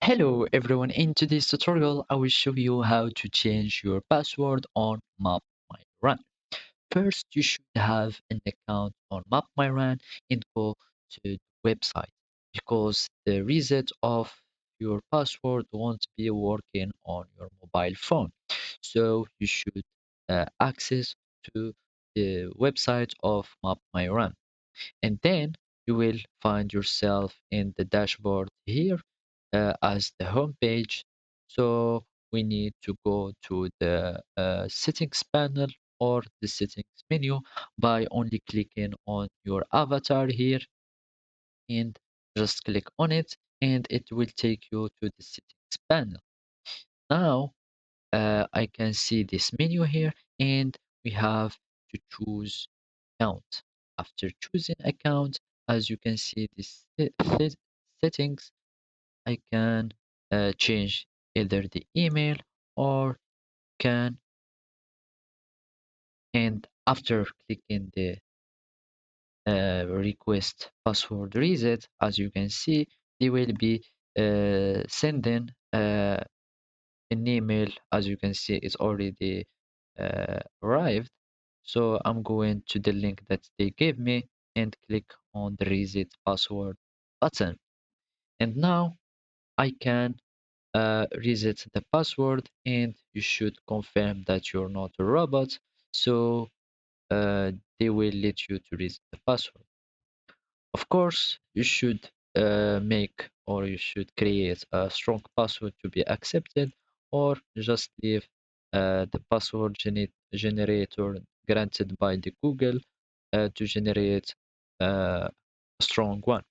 Hello everyone, in today's tutorial I will show you how to change your password on MapMyRun. First, you should have an account on MapMyRun and go to the website because the reset of your password won't be working on your mobile phone. So you should access to the website of MapMyRun, and then you will find yourself in the dashboard here as the home page. So we need to go to the settings panel or the settings menu by only clicking on your avatar here and just click on it, and it will take you to the settings panel. Now I can see this menu here, and we have to choose account. After choosing account, as you can see this settings, I can change either the email or can, and after clicking the request password reset, as you can see, they will be sending an email. As you can see, it's already arrived. So I'm going to the link that they gave me and click on the reset password button. And now I can reset the password, and you should confirm that you're not a robot. So they will let you to reset the password. Of course, you should make or you should create a strong password to be accepted, or just leave the password generator granted by the Google to generate a strong one.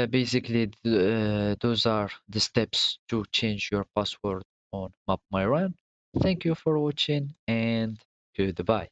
Basically, those are the steps to change your password on MapMyRun. Thank you for watching and goodbye.